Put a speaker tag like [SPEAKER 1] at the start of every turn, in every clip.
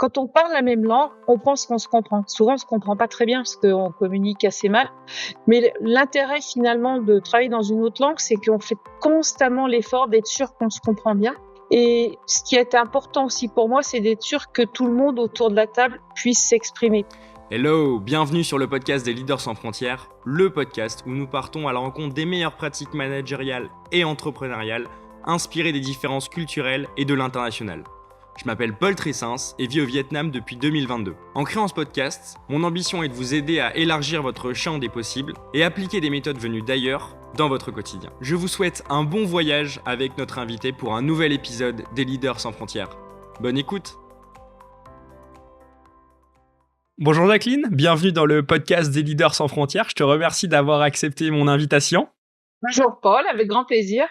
[SPEAKER 1] quand on parle la même langue, on pense qu'on se comprend. Souvent, on se comprend pas très bien parce qu'on communique assez mal. Mais l'intérêt finalement de travailler dans une autre langue, c'est qu'on fait constamment l'effort d'être sûr qu'on se comprend bien. Et ce qui est important aussi pour moi, c'est d'être sûr que tout le monde autour de la table puisse s'exprimer.
[SPEAKER 2] Hello, bienvenue sur le podcast des Leaders sans frontières, le podcast où nous partons à la rencontre des meilleures pratiques managériales et entrepreneuriales, inspirées des différences culturelles et de l'international. Je m'appelle Paul Tressens et vis au Vietnam depuis 2022. En créant ce podcast, mon ambition est de vous aider à élargir votre champ des possibles et appliquer des méthodes venues d'ailleurs dans votre quotidien. Je vous souhaite un bon voyage avec notre invité pour un nouvel épisode des Leaders sans frontières. Bonne écoute! Bonjour Jacqueline, bienvenue dans le podcast des Leaders sans frontières. Je te remercie d'avoir accepté mon invitation.
[SPEAKER 1] Bonjour Paul, avec grand plaisir.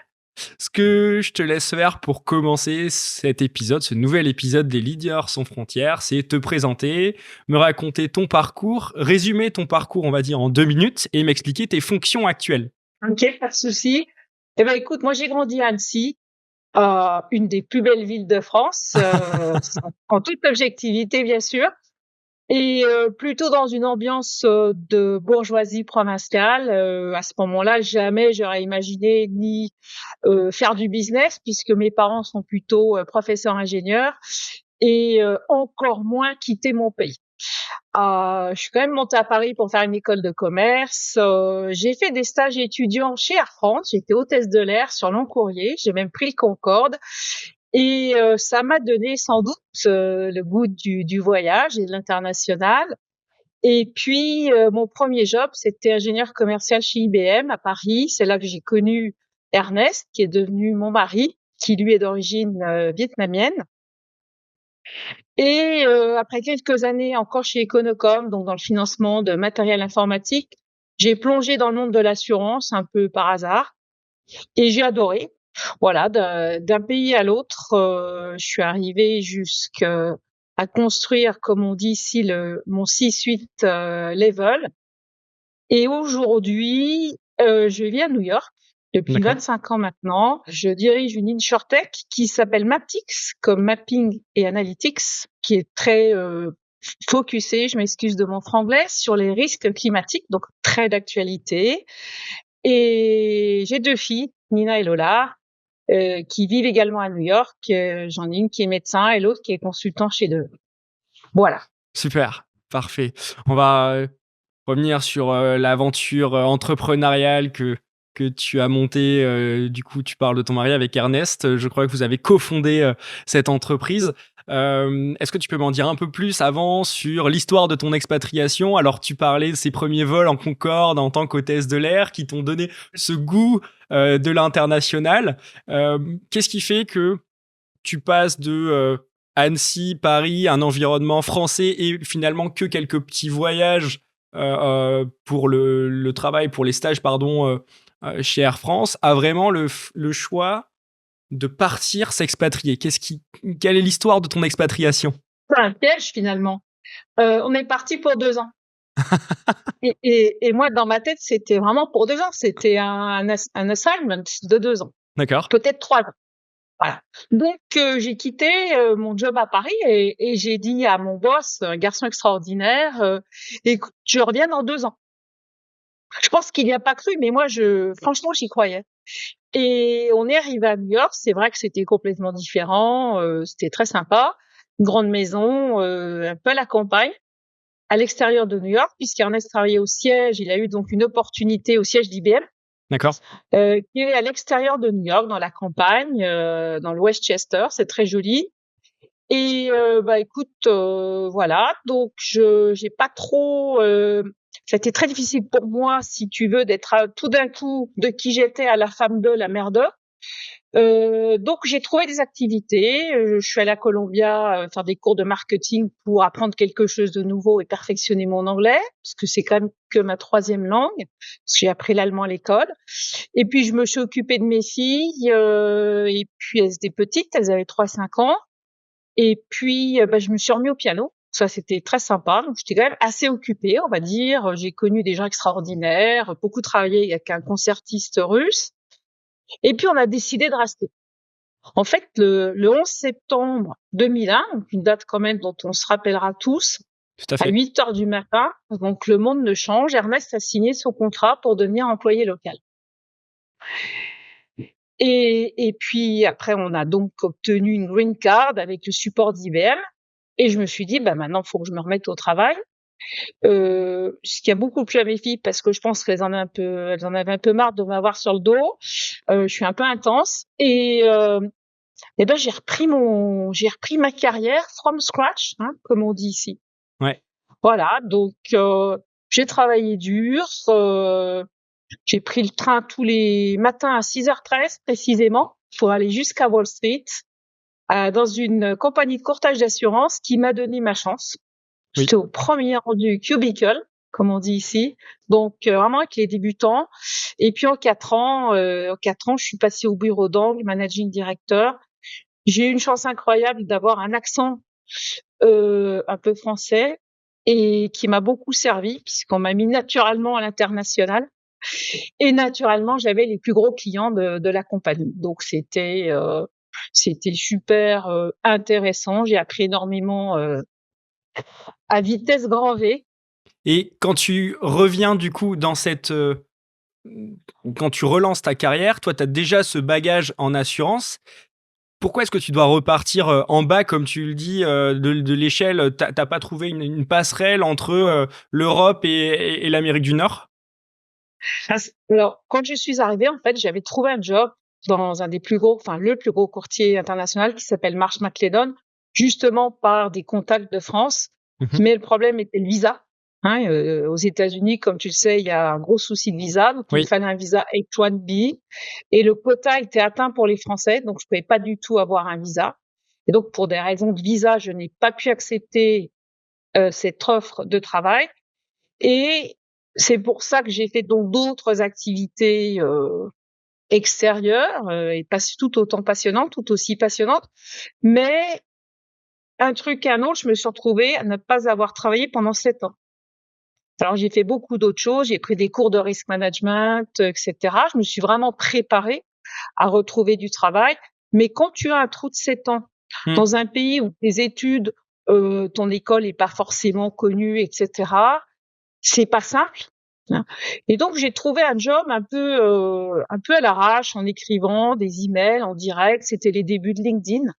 [SPEAKER 2] Ce que je te laisse faire pour commencer cet épisode, ce nouvel épisode des Leaders sans frontières, c'est te présenter, me raconter ton parcours, résumer ton parcours, on va dire, en 2 minutes et m'expliquer tes fonctions actuelles.
[SPEAKER 1] Ok, pas de souci. Eh ben, écoute, moi j'ai grandi à Annecy, une des plus belles villes de France, en toute objectivité bien sûr. Et plutôt dans une ambiance de bourgeoisie provinciale. À ce moment-là, jamais j'aurais imaginé ni faire du business, puisque mes parents sont plutôt professeurs ingénieurs, et encore moins quitter mon pays. Je suis quand même montée à Paris pour faire une école de commerce. J'ai fait des stages étudiants chez Air France. J'étais hôtesse de l'air sur long courrier. J'ai même pris le Concorde. Et ça m'a donné sans doute le goût du voyage et de l'international. Et puis, mon premier job, c'était ingénieur commercial chez IBM à Paris. C'est là que j'ai connu Ernest, qui est devenu mon mari, qui lui est d'origine vietnamienne. Et après quelques années encore chez Econocom, donc dans le financement de matériel informatique, j'ai plongé dans le monde de l'assurance un peu par hasard. Et j'ai adoré. Voilà, d'un pays à l'autre, je suis arrivée jusqu'à construire, comme on dit ici, mon C-suite level. Et aujourd'hui, je vis à New York depuis 25 ans maintenant. Je dirige une insurtech qui s'appelle Maptix, comme mapping et analytics, qui est très focusée, je m'excuse de mon franglais, sur les risques climatiques, donc très d'actualité. Et j'ai 2 filles, Nina et Lola, qui vivent également à New York. J'en ai une qui est médecin et l'autre qui est consultant chez eux. Voilà.
[SPEAKER 2] Super, parfait. On va revenir sur l'aventure entrepreneuriale que tu as montée. Du coup, tu parles de ton mari avec Ernest. Je crois que vous avez cofondé cette entreprise. Est-ce que tu peux m'en dire un peu plus avant sur l'histoire de ton expatriation? Alors, tu parlais de ces premiers vols en Concorde en tant qu'hôtesse de l'air qui t'ont donné ce goût de l'international. Qu'est-ce qui fait que tu passes de Annecy, Paris, un environnement français et finalement que quelques petits voyages pour le travail, pour les stages, chez Air France, à vraiment le choix de partir s'expatrier? Quelle est l'histoire de ton expatriation?
[SPEAKER 1] C'est un piège finalement. On est parti pour 2 ans. Et moi, dans ma tête, c'était vraiment pour 2 ans. C'était un assignment de 2 ans.
[SPEAKER 2] D'accord.
[SPEAKER 1] Peut-être 3 ans. Voilà. Donc, j'ai quitté mon job à Paris et j'ai dit à mon boss, un garçon extraordinaire, écoute, je reviens dans 2 ans. Je pense qu'il n'y a pas cru, mais moi, franchement, j'y croyais. Et on est arrivé à New York. C'est vrai que c'était complètement différent. C'était très sympa. Une grande maison, un peu à la campagne, à l'extérieur de New York, puisqu'Ernest travaillait au siège. Il a eu donc une opportunité au siège d'IBM.
[SPEAKER 2] D'accord.
[SPEAKER 1] Qui est à l'extérieur de New York, dans la campagne, dans le Westchester. C'est très joli. Et écoute, voilà. Donc j'ai pas trop. Ça a été très difficile pour moi, si tu veux, d'être tout d'un coup de qui j'étais à la femme de, la mère de. Donc j'ai trouvé des activités. Je suis allée à Columbia faire des cours de marketing pour apprendre quelque chose de nouveau et perfectionner mon anglais, parce que c'est quand même que ma 3e langue, parce que j'ai appris l'allemand à l'école. Et puis je me suis occupée de mes filles, et puis elles étaient petites, elles avaient 3-5 ans. Et puis je me suis remis au piano. Ça, c'était très sympa. Donc j'étais quand même assez occupée, on va dire. J'ai connu des gens extraordinaires, beaucoup travaillé avec un concertiste russe. Et puis on a décidé de rester. En fait, le 11 septembre 2001, donc une date quand même dont on se rappellera tous,
[SPEAKER 2] Tout à
[SPEAKER 1] à
[SPEAKER 2] fait.
[SPEAKER 1] 8 heures du matin, donc le monde ne change. Ernest a signé son contrat pour devenir employé local. Et puis après, on a donc obtenu une green card avec le support d'IBM. Et je me suis dit, bah maintenant, il faut que je me remette au travail. Ce qui a beaucoup plu à mes filles parce que je pense qu'elles elles en avaient un peu marre de m'avoir sur le dos. Je suis un peu intense et ben j'ai repris ma carrière from scratch, hein, comme on dit ici.
[SPEAKER 2] Ouais.
[SPEAKER 1] Voilà, donc j'ai travaillé dur. J'ai pris le train tous les matins à 6h13 précisément pour aller jusqu'à Wall Street dans une compagnie de courtage d'assurance qui m'a donné ma chance.
[SPEAKER 2] Oui.
[SPEAKER 1] J'étais au premier rang du cubicle, comme on dit ici. Donc vraiment avec les débutants. Et puis en 4 ans, je suis passée au bureau d'angle, managing director. J'ai eu une chance incroyable d'avoir un accent un peu français et qui m'a beaucoup servi puisqu'on m'a mis naturellement à l'international. Et naturellement, j'avais les plus gros clients de la compagnie. Donc c'était super intéressant. J'ai appris énormément à vitesse grand V.
[SPEAKER 2] Et quand tu reviens du coup dans cette, quand tu relances ta carrière, toi, tu as déjà ce bagage en assurance. Pourquoi est-ce que tu dois repartir, en bas comme tu le dis, de l'échelle? Tu as pas trouvé une passerelle entre, l'Europe et l'Amérique du Nord?
[SPEAKER 1] Alors, quand je suis arrivée, en fait, j'avais trouvé un job dans un des plus gros, enfin le plus gros courtier international qui s'appelle Marsh McLennan, justement par des contacts de France.
[SPEAKER 2] Mmh.
[SPEAKER 1] Mais le problème était le visa. Hein, aux États-Unis, comme tu le sais, il y a un gros souci de visa, donc il me
[SPEAKER 2] Oui.
[SPEAKER 1] fallait un visa H1B. Et le quota était atteint pour les Français, donc je pouvais pas du tout avoir un visa. Et donc, pour des raisons de visa, je n'ai pas pu accepter cette offre de travail. Et c'est pour ça que j'ai fait donc d'autres activités extérieures et pas tout autant passionnantes, tout aussi passionnantes. Mais un truc et un autre, je me suis retrouvée à ne pas avoir travaillé pendant 7 ans. Alors j'ai fait beaucoup d'autres choses, j'ai pris des cours de risk management, etc. Je me suis vraiment préparée à retrouver du travail. Mais quand tu as un trou de 7 ans
[SPEAKER 2] Mmh.
[SPEAKER 1] dans un pays où tes études, ton école est pas forcément connue, etc., c'est pas simple, hein. Et donc j'ai trouvé un job un peu à l'arrache en écrivant des emails en direct. C'était les débuts de LinkedIn.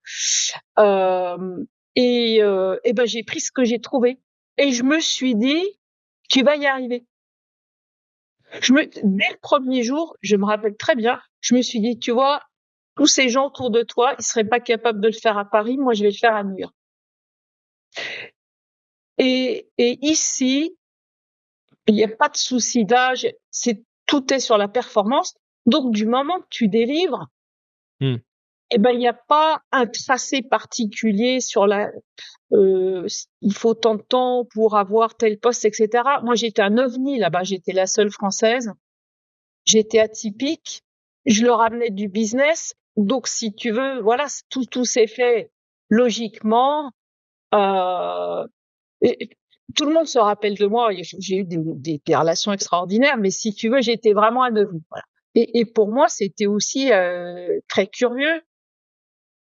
[SPEAKER 1] Et ben j'ai pris ce que j'ai trouvé et je me suis dit: «Tu vas y arriver». Dès le premier jour, je me rappelle très bien, je me suis dit: «Tu vois, tous ces gens autour de toi, ils seraient pas capables de le faire à Paris, moi je vais le faire à New York». Et ici, il y a pas de souci d'âge, tout est sur la performance. Donc du moment que tu délivres,
[SPEAKER 2] Mmh.
[SPEAKER 1] eh ben, il y a pas un tracé particulier sur il faut tant de temps pour avoir tel poste, et cetera. Moi, j'étais un ovni là-bas, j'étais la seule française, j'étais atypique, je leur amenais du business. Donc si tu veux, voilà, tout s'est fait logiquement. Heu Et tout le monde se rappelle de moi. J'ai eu des relations extraordinaires, mais si tu veux, j'étais vraiment un ovni, voilà. Et pour moi, c'était aussi très curieux.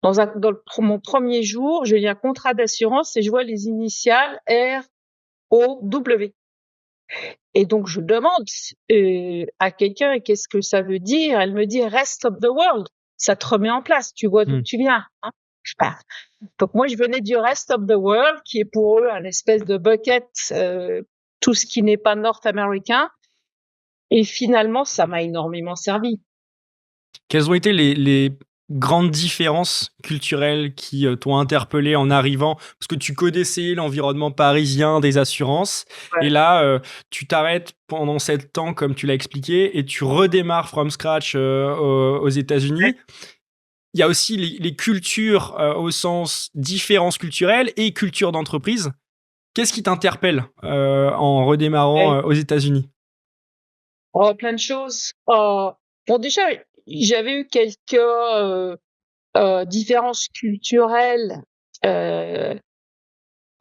[SPEAKER 1] Mon premier jour, je lis un contrat d'assurance et je vois les initiales ROW. Et donc je demande à quelqu'un qu'est-ce que ça veut dire. Elle me dit Rest of the world. Ça te remet en place. Tu vois d'où
[SPEAKER 2] Mmh.
[SPEAKER 1] tu viens, hein. Je pars. Donc moi, je venais du rest of the world, qui est pour eux un espèce de bucket, tout ce qui n'est pas nord-américain. Et finalement, ça m'a énormément servi.
[SPEAKER 2] Quelles ont été les grandes différences culturelles qui, t'ont interpellé en arrivant? Parce que tu connaissais l'environnement parisien des assurances et
[SPEAKER 1] Ouais.
[SPEAKER 2] là, tu t'arrêtes pendant 7 ans comme tu l'as expliqué et tu redémarres from scratch, aux
[SPEAKER 1] Ouais.
[SPEAKER 2] États-Unis. Il y a aussi les cultures, au sens différences culturelles et culture d'entreprise. Qu'est-ce qui t'interpelle, en redémarrant,
[SPEAKER 1] Ouais.
[SPEAKER 2] aux États-Unis?
[SPEAKER 1] Oh, plein de choses. Bon, déjà, j'avais eu quelques différences culturelles euh,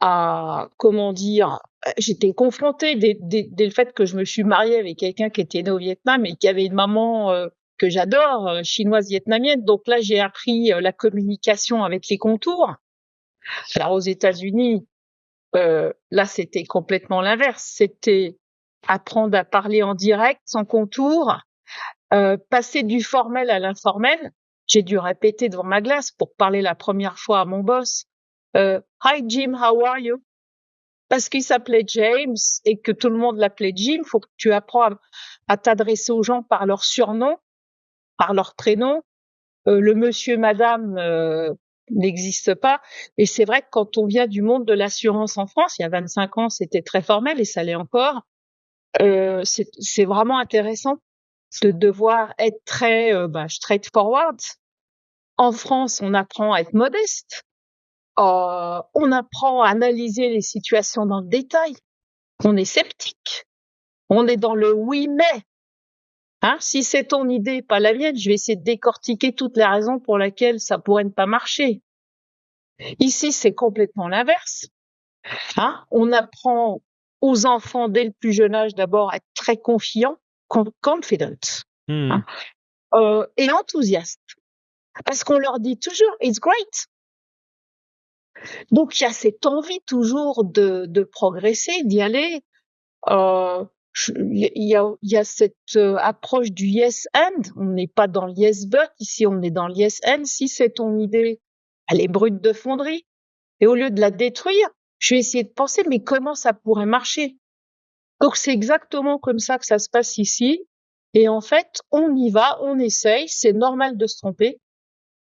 [SPEAKER 1] à, comment dire, j'étais confrontée dès le fait que je me suis mariée avec quelqu'un qui était né au Vietnam et qui avait une maman que j'adore, chinoise, vietnamienne. Donc là, j'ai appris la communication avec les contours. Alors aux États-Unis, là, c'était complètement l'inverse. C'était apprendre à parler en direct, sans contour, passer du formel à l'informel. J'ai dû répéter devant ma glace pour parler la première fois à mon boss. Hi Jim, how are you? Parce qu'il s'appelait James et que tout le monde l'appelait Jim, faut que tu apprends à t'adresser aux gens par leur surnom, par leur prénom. Le monsieur, madame n'existe pas. Et c'est vrai que quand on vient du monde de l'assurance en France, il y a 25 ans, c'était très formel et ça l'est encore. C'est vraiment intéressant de devoir être très straightforward. En France, on apprend à être modeste. On apprend à analyser les situations dans le détail. On est sceptique. On est dans le oui mais. Si c'est ton idée, pas la mienne, je vais essayer de décortiquer toutes les raisons pour lesquelles ça pourrait ne pas marcher. Ici, c'est complètement l'inverse. On apprend aux enfants dès le plus jeune âge d'abord à être très confiants, confident, et enthousiastes. Parce qu'on leur dit toujours « it's great ». Donc, il y a cette envie toujours de progresser, d'y aller. Il y a cette approche du yes and. On n'est pas dans le yes but. Ici, on est dans le yes and. Si c'est ton idée, elle est brute de fonderie. Et au lieu de la détruire, je vais essayer de penser, mais comment ça pourrait marcher? Donc, c'est exactement comme ça que ça se passe ici. Et en fait, on y va, on essaye. C'est normal de se tromper.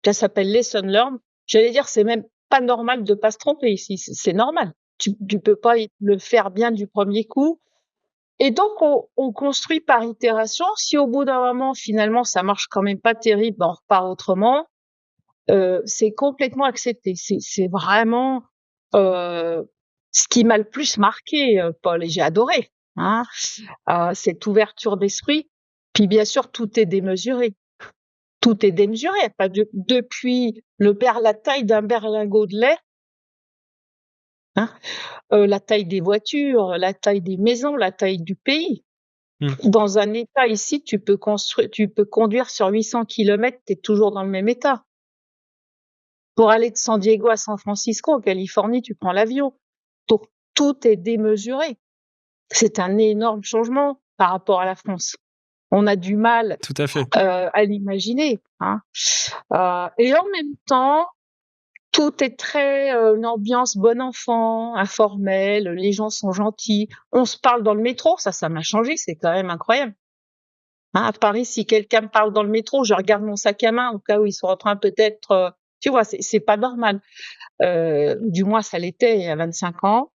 [SPEAKER 1] Ça s'appelle lesson learned. J'allais dire, c'est même pas normal de pas se tromper ici. C'est normal. Tu peux pas le faire bien du premier coup. Et donc, on construit par itération. Si au bout d'un moment, finalement, ça marche quand même pas terrible, on repart autrement. C'est complètement accepté. C'est vraiment ce qui m'a le plus marqué, Paul, et j'ai adoré. Cette ouverture d'esprit. Puis bien sûr, tout est démesuré. Tout est démesuré. Depuis la taille d'un berlingot de lait, la taille des voitures, la taille des maisons, la taille du pays. Dans un état ici, tu peux conduire sur 800 kilomètres, tu es toujours dans le même état. Pour aller de San Diego à San Francisco, en Californie, tu prends l'avion. Donc, tout est démesuré. C'est un énorme changement par rapport à la France. On a du mal
[SPEAKER 2] Tout à fait.
[SPEAKER 1] À l'imaginer. Et en même temps, tout est très une ambiance bon enfant, informelle, les gens sont gentils. On se parle dans le métro, ça m'a changé, c'est quand même incroyable. À Paris, si quelqu'un me parle dans le métro, je regarde mon sac à main au cas où ils sont en train peut-être... tu vois, c'est pas normal. Du moins, ça l'était il y a 25 ans.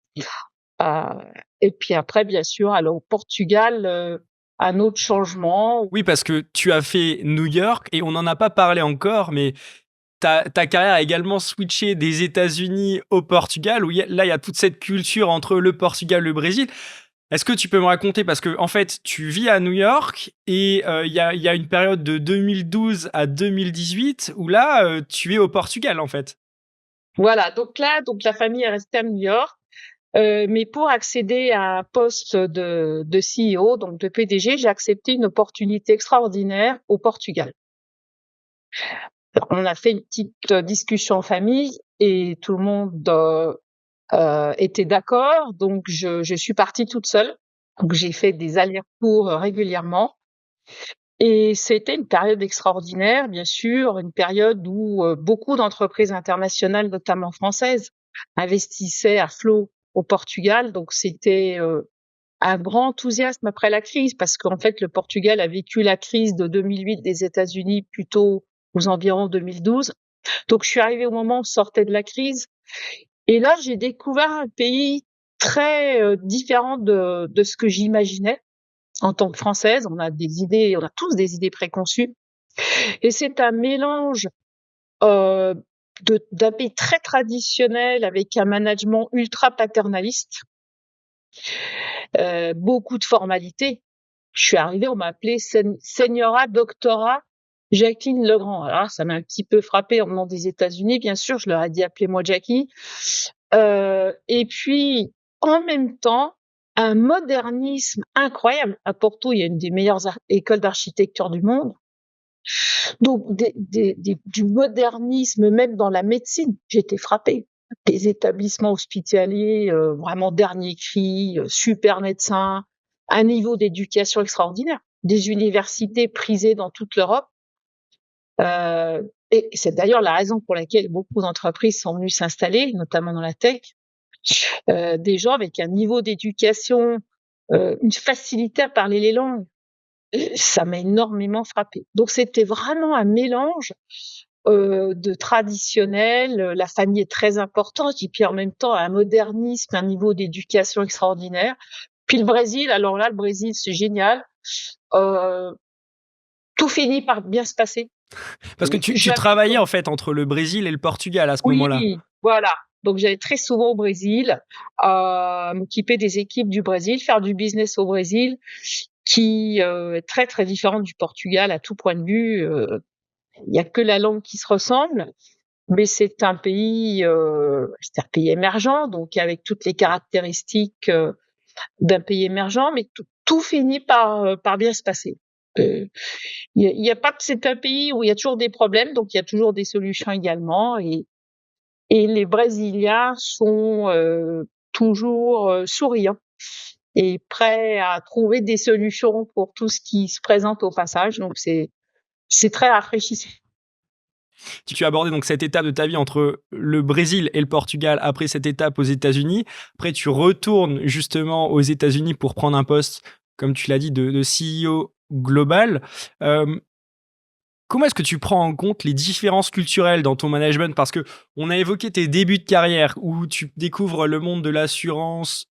[SPEAKER 1] Et puis après, bien sûr, aller au Portugal, un autre changement.
[SPEAKER 2] Oui, parce que tu as fait New York et on n'en a pas parlé encore, mais ta carrière a également switché des États-Unis au Portugal, où là, il y a toute cette culture entre le Portugal et le Brésil. Est-ce que tu peux me raconter, parce que en fait, tu vis à New York et il y a une période de 2012 à 2018 où là, tu es au Portugal, en fait.
[SPEAKER 1] Voilà, donc la famille est restée à New York. Mais pour accéder à un poste de CEO, donc de PDG, j'ai accepté une opportunité extraordinaire au Portugal. Alors, on a fait une petite discussion en famille et tout le monde était d'accord. Donc, je suis partie toute seule. Donc, j'ai fait des allers-retours régulièrement. Et c'était une période extraordinaire, bien sûr, une période où beaucoup d'entreprises internationales, notamment françaises, investissaient à flot au Portugal. Donc, c'était un grand enthousiasme après la crise, parce qu'en fait, le Portugal a vécu la crise de 2008 des États-Unis plutôt aux environs 2012. Donc, je suis arrivée au moment où on sortait de la crise. Et là, j'ai découvert un pays très différent de ce que j'imaginais. En tant que Française, on a tous des idées préconçues. Et c'est un mélange d'un pays très traditionnel avec un management ultra paternaliste, beaucoup de formalités. Je suis arrivée, on m'a appelée Señora Doctora Jacqueline Legrand. Alors ça m'a un petit peu frappée en venant des États-Unis, bien sûr. Je leur ai dit appelez-moi Jackie. Et puis en même temps, un modernisme incroyable. À Porto, il y a une des meilleures écoles d'architecture du monde. Donc du modernisme même dans la médecine, j'ai été frappée. Des établissements hospitaliers vraiment dernier cri, super médecins, un niveau d'éducation extraordinaire, des universités prisées dans toute l'Europe. Et c'est d'ailleurs la raison pour laquelle beaucoup d'entreprises sont venues s'installer, notamment dans la tech. Des gens avec un niveau d'éducation, une facilité à parler les langues. Ça m'a énormément frappée. Donc c'était vraiment un mélange de traditionnel, la famille est très importante et puis en même temps un modernisme, un niveau d'éducation extraordinaire. Puis le Brésil, alors là, le Brésil, c'est génial. Tout finit par bien se passer.
[SPEAKER 2] Parce que tu travaillais en fait entre le Brésil et le Portugal à ce moment-là.
[SPEAKER 1] Oui, voilà. Donc j'allais très souvent au Brésil, m'occuper des équipes du Brésil, faire du business au Brésil, qui est très très différent du Portugal à tout point de vue. Il y a que la langue qui se ressemble, mais c'est un pays émergent, donc avec toutes les caractéristiques d'un pays émergent, mais tout finit par bien se passer. Il y a pas, c'est un pays où il y a toujours des problèmes, donc il y a toujours des solutions également, et les Brésiliens sont toujours souriants et prêts à trouver des solutions pour tout ce qui se présente au passage. Donc c'est très rafraîchissant.
[SPEAKER 2] Tu as abordé donc cette étape de ta vie entre le Brésil et le Portugal, après cette étape aux États-Unis. Après, tu retournes justement aux États-Unis pour prendre un poste, comme tu l'as dit, de CEO global. Comment est-ce que tu prends en compte les différences culturelles dans ton management? Parce que on a évoqué tes débuts de carrière où tu découvres le monde de l'assurance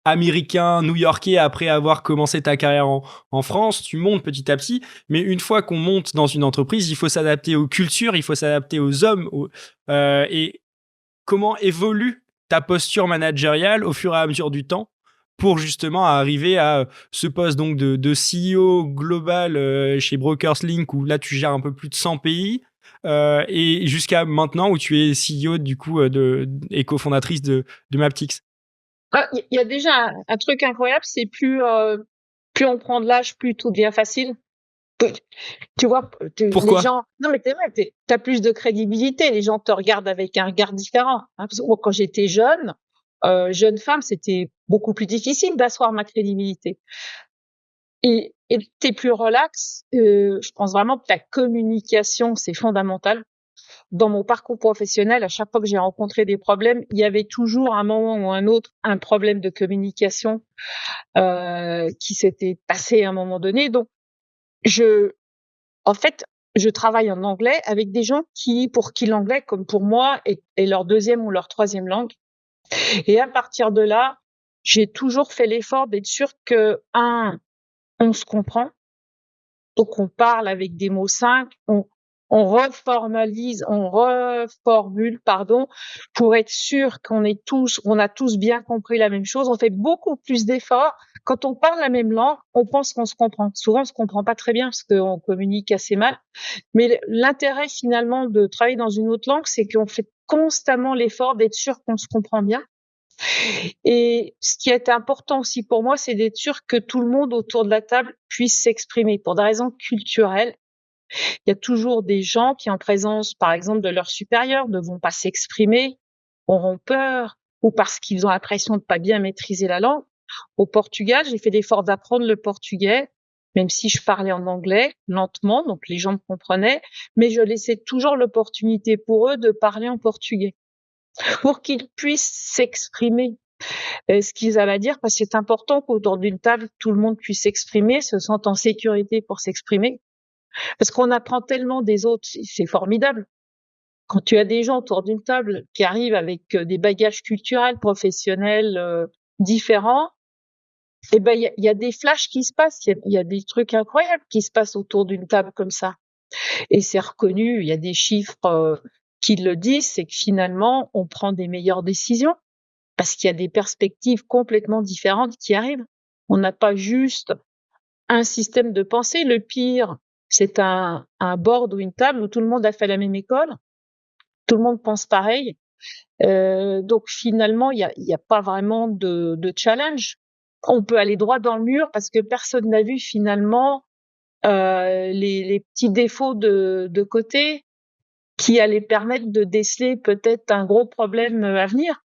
[SPEAKER 2] américain, new-yorkais, après avoir commencé ta carrière en France, tu montes petit à petit, mais une fois qu'on monte dans une entreprise, il faut s'adapter aux cultures, il faut s'adapter aux hommes, et comment évolue ta posture managériale au fur et à mesure du temps pour justement arriver à ce poste donc de CEO global chez Brokers Link, où là tu gères un peu plus de 100 pays, et jusqu'à maintenant où tu es CEO du coup et cofondatrice de Maptix.
[SPEAKER 1] Il y a déjà un truc incroyable, c'est plus on prend de l'âge, plus tout devient facile. Tu vois, les
[SPEAKER 2] Pourquoi?
[SPEAKER 1] gens. Non, mais c'est vrai, t'as plus de crédibilité. Les gens te regardent avec un regard différent. Hein. Parce que moi, quand j'étais jeune femme, c'était beaucoup plus difficile d'asseoir ma crédibilité. Et t'es plus relax. Je pense vraiment que la communication, c'est fondamental. Dans mon parcours professionnel, à chaque fois que j'ai rencontré des problèmes, il y avait toujours un moment ou un autre un problème de communication qui s'était passé à un moment donné. Donc, en fait, je travaille en anglais avec des gens pour qui l'anglais, comme pour moi, est leur deuxième ou leur troisième langue. Et à partir de là, j'ai toujours fait l'effort d'être sûr que, on se comprend. Donc, on parle avec des mots simples, on reformalise, on reformule, pardon, pour être sûr on a tous bien compris la même chose. On fait beaucoup plus d'efforts. Quand on parle la même langue, on pense qu'on se comprend. Souvent, on se comprend pas très bien parce qu'on communique assez mal. Mais l'intérêt, finalement, de travailler dans une autre langue, c'est qu'on fait constamment l'effort d'être sûr qu'on se comprend bien. Et ce qui est important aussi pour moi, c'est d'être sûr que tout le monde autour de la table puisse s'exprimer. Pour des raisons culturelles, il y a toujours des gens qui, en présence, par exemple, de leurs supérieurs, ne vont pas s'exprimer, auront peur, ou parce qu'ils ont l'impression de pas bien maîtriser la langue. Au Portugal, j'ai fait l'effort d'apprendre le portugais, même si je parlais en anglais, lentement, donc les gens me comprenaient, mais je laissais toujours l'opportunité pour eux de parler en portugais, pour qu'ils puissent s'exprimer. Ce qu'ils avaient à dire, parce que c'est important qu'autour d'une table, tout le monde puisse s'exprimer, se sente en sécurité pour s'exprimer. Parce qu'on apprend tellement des autres, c'est formidable. Quand tu as des gens autour d'une table qui arrivent avec des bagages culturels, professionnels différents, eh ben il y a des flashs qui se passent, il y a des trucs incroyables qui se passent autour d'une table comme ça. Et c'est reconnu, il y a des chiffres qui le disent, c'est que finalement on prend des meilleures décisions parce qu'il y a des perspectives complètement différentes qui arrivent. On n'a pas juste un système de pensée. Le pire, c'est un board ou une table où tout le monde a fait la même école, tout le monde pense pareil. Donc finalement, il y a pas vraiment de challenge. On peut aller droit dans le mur parce que personne n'a vu finalement les petits défauts de côté qui allaient permettre de déceler peut-être un gros problème à venir.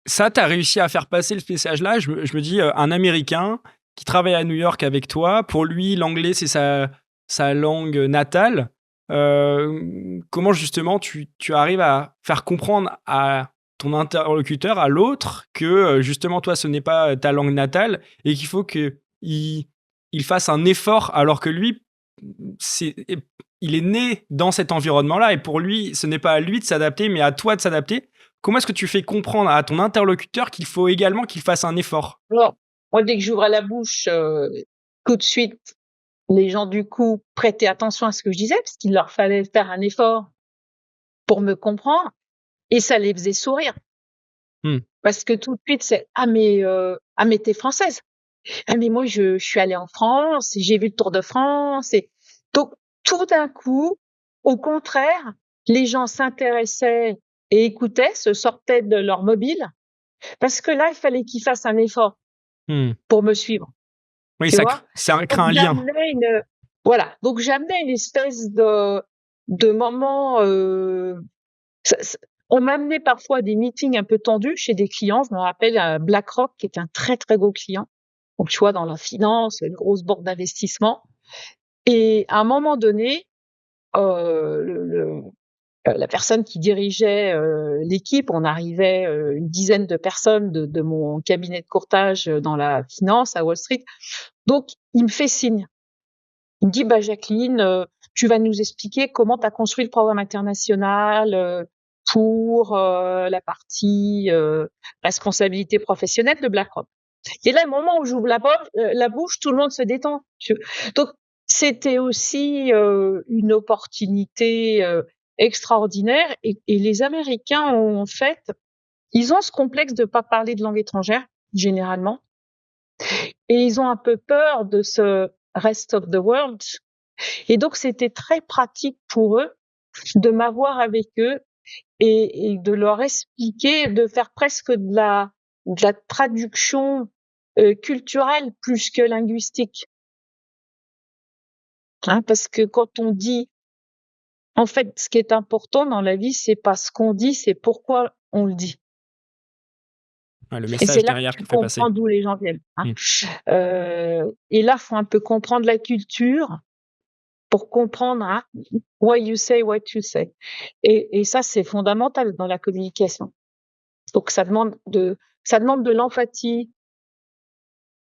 [SPEAKER 2] Ça, tu as réussi à faire passer ce message-là. Je me dis, un Américain qui travaille à New York avec toi, pour lui, l'anglais, c'est sa langue natale. Comment justement tu arrives à faire comprendre à ton interlocuteur, à l'autre, que, justement, toi, ce n'est pas ta langue natale et qu'il faut qu'il il fasse un effort alors que lui, c'est il est né dans cet environnement-là et pour lui, ce n'est pas à lui de s'adapter, mais à toi de s'adapter. Comment est-ce que tu fais comprendre à ton interlocuteur qu'il faut également qu'il fasse un effort?
[SPEAKER 1] Alors, moi, dès que j'ouvrais la bouche, tout de suite, les gens, du coup, prêtaient attention à ce que je disais, parce qu'il leur fallait faire un effort pour me comprendre, et ça les faisait sourire.
[SPEAKER 2] Mmh.
[SPEAKER 1] Parce que tout de suite, c'est: «Ah mais tu française?» «Ah mais moi je suis allée en France et j'ai vu le Tour de France» et donc tout d'un coup, au contraire, les gens s'intéressaient et écoutaient, se sortaient de leur mobile, parce que là, il fallait qu'ils fassent un effort
[SPEAKER 2] Mmh.
[SPEAKER 1] pour me suivre,
[SPEAKER 2] Oui,
[SPEAKER 1] tu vois?
[SPEAKER 2] ça crée
[SPEAKER 1] Donc
[SPEAKER 2] un lien.
[SPEAKER 1] j'amenais une espèce de moment, ça on m'amenait parfois à des meetings un peu tendus chez des clients. Je me rappelle, BlackRock qui est un très, très gros client. Donc tu vois, dans la finance, une grosse banque d'investissement, et à un moment donné, le la personne qui dirigeait, l'équipe, on arrivait, une dizaine de personnes de mon cabinet de courtage, dans la finance à Wall Street. Donc il me fait signe. Il me dit: «Bah, Jacqueline, tu vas nous expliquer comment tu as construit le programme international, pour, la partie, responsabilité professionnelle de BlackRock». Et là, au moment où j'ouvre la bouche, tout le monde se détend. Donc c'était aussi, une opportunité, extraordinaire, et les Américains ont, en fait, ils ont ce complexe de pas parler de langue étrangère, généralement, et ils ont un peu peur de ce rest of the world, et donc c'était très pratique pour eux de m'avoir avec eux et de leur expliquer, de faire presque de la traduction, culturelle plus que linguistique. Hein, parce que quand on dit, en fait, ce qui est important dans la vie, c'est pas ce qu'on dit, c'est pourquoi on le dit.
[SPEAKER 2] Ouais, le
[SPEAKER 1] Et c'est
[SPEAKER 2] message
[SPEAKER 1] là que
[SPEAKER 2] derrière
[SPEAKER 1] tu
[SPEAKER 2] qu'on fait passer.
[SPEAKER 1] comprends d'où les gens viennent, hein.
[SPEAKER 2] Mmh.
[SPEAKER 1] Et là, faut un peu comprendre la culture pour comprendre, hein, why you say what you say. Et ça, c'est fondamental dans la communication. Donc ça demande de l'empathie,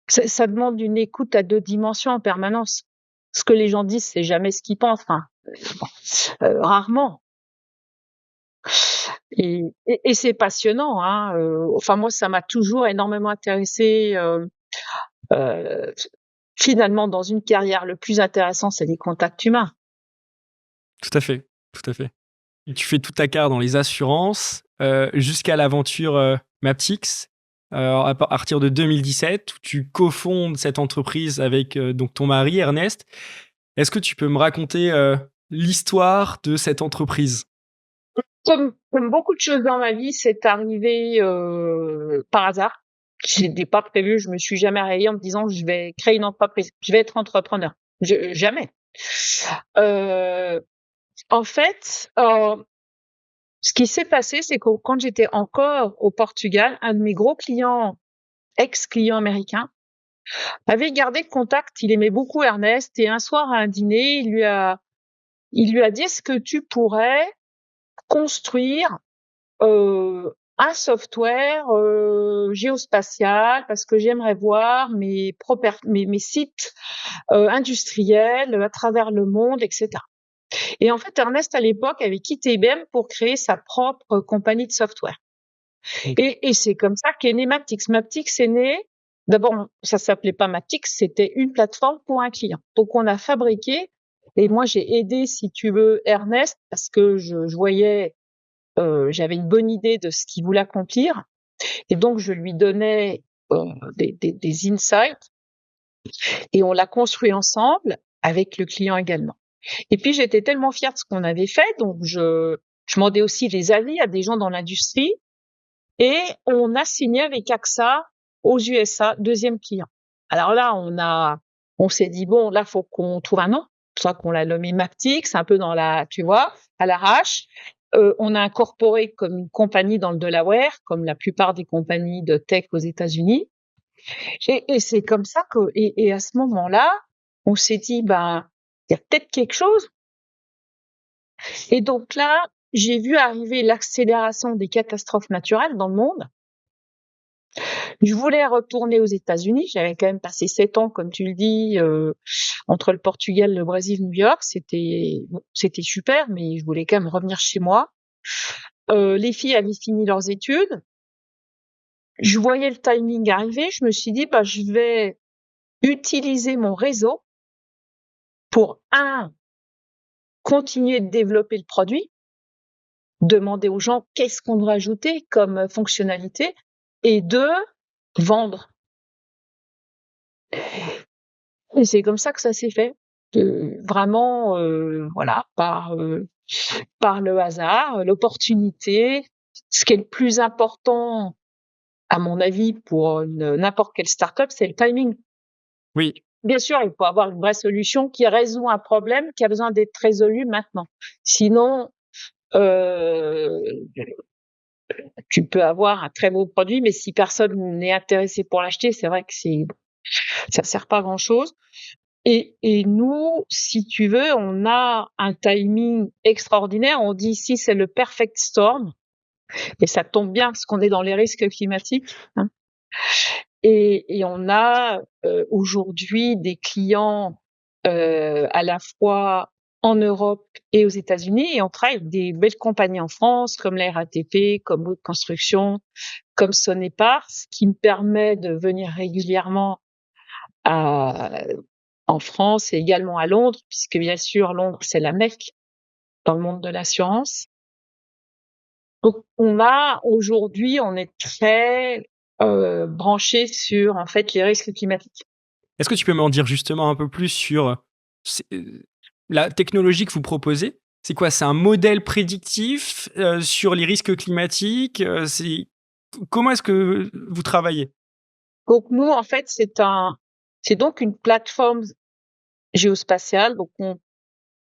[SPEAKER 1] ça demande une écoute à 2 dimensions en permanence. Ce que les gens disent, c'est jamais ce qu'ils pensent, enfin, rarement. Et c'est passionnant, hein, enfin moi ça m'a toujours énormément intéressée, heu, finalement dans une carrière, le plus intéressant, c'est les contacts humains.
[SPEAKER 2] Tout à fait, tout à fait. Et tu fais toute ta carrière dans les assurances, jusqu'à l'aventure, Maptycs, à partir de 2017 où tu cofondes cette entreprise avec, donc ton mari Ernest. Est-ce que tu peux me raconter, l'histoire de cette entreprise?
[SPEAKER 1] Comme beaucoup de choses dans ma vie, c'est arrivé, par hasard. C'était pas prévu, je me suis jamais réveillée en me disant: «Je vais créer une entreprise, je vais être entrepreneur». Jamais. Heu, En fait, ce qui s'est passé, c'est que quand j'étais encore au Portugal, un de mes gros clients, ex-clients américains, avait gardé contact. Il aimait beaucoup Ernest, et un soir à un dîner, il lui a dit: «Est-ce que tu pourrais construire, un software, géospatial, parce que j'aimerais voir mes sites, industriels, à travers le monde, et cetera». Et en fait, Ernest, à l'époque, avait quitté IBM pour créer sa propre compagnie de software.
[SPEAKER 2] OK.
[SPEAKER 1] Et c'est comme ça qu'est né Maptycs. Maptycs est né, d'abord, ça s'appelait pas Maptycs, c'était une plateforme pour un client. Donc on a fabriqué, et moi j'ai aidé, si tu veux, Ernest, parce que je voyais, j'avais une bonne idée de ce qu'il voulait accomplir, et donc je lui donnais, des insights, et on l'a construit ensemble avec le client également. Et puis j'étais tellement fière de ce qu'on avait fait, donc je demandais aussi des avis à des gens dans l'industrie, et on a signé avec AXA aux USA, deuxième client. Alors là, on a on s'est dit: «Bon, là, faut qu'on trouve un nom». C'est pour ça qu'on l'a nommé Maptyc, c'est un peu dans la tu vois, à l'arrache. On a incorporé comme une compagnie dans le Delaware, comme la plupart des compagnies de tech aux États-Unis et c'est comme ça que et à ce moment-là, on s'est dit: «Ben, il y a peut-être quelque chose». Et donc là, j'ai vu arriver l'accélération des catastrophes naturelles dans le monde. Je voulais retourner aux États-Unis. J'avais quand même passé 7 ans, comme tu le dis, entre le Portugal, le Brésil, New York. C'était super, mais je voulais quand même revenir chez moi. Les filles avaient fini leurs études. Je voyais le timing arriver. Je me suis dit, bah, je vais utiliser mon réseau pour continuer de développer le produit, demander aux gens qu'est-ce qu'on doit ajouter comme fonctionnalité, et 2, vendre. Et c'est comme ça que ça s'est fait. Vraiment, voilà, par le hasard, l'opportunité. Ce qui est le plus important, à mon avis, pour n'importe quelle start-up, c'est le timing.
[SPEAKER 2] Oui.
[SPEAKER 1] Bien sûr, il faut avoir une vraie solution qui résout un problème qui a besoin d'être résolu maintenant. Sinon, tu peux avoir un très beau produit, mais si personne n'est intéressé pour l'acheter, c'est vrai que ça sert pas à grand-chose. Et nous, si tu veux, on a un timing extraordinaire. On dit ici, c'est le perfect storm. Et ça tombe bien parce qu'on est dans les risques climatiques, hein. Et on a aujourd'hui des clients à la fois en Europe et aux États-Unis, et on travaille avec des belles compagnies en France, comme la RATP, comme Haute Construction, comme Sonepar, ce qui me permet de venir régulièrement en France et également à Londres, puisque bien sûr Londres c'est la Mecque dans le monde de l'assurance. Donc aujourd'hui on est très branché sur en fait les risques climatiques.
[SPEAKER 2] Est-ce que tu peux m'en dire justement un peu plus sur, la technologie que vous proposez? C'est quoi? C'est un modèle prédictif, sur les risques climatiques? Comment est-ce que vous travaillez?
[SPEAKER 1] Donc nous en fait c'est donc une plateforme géospatiale. Donc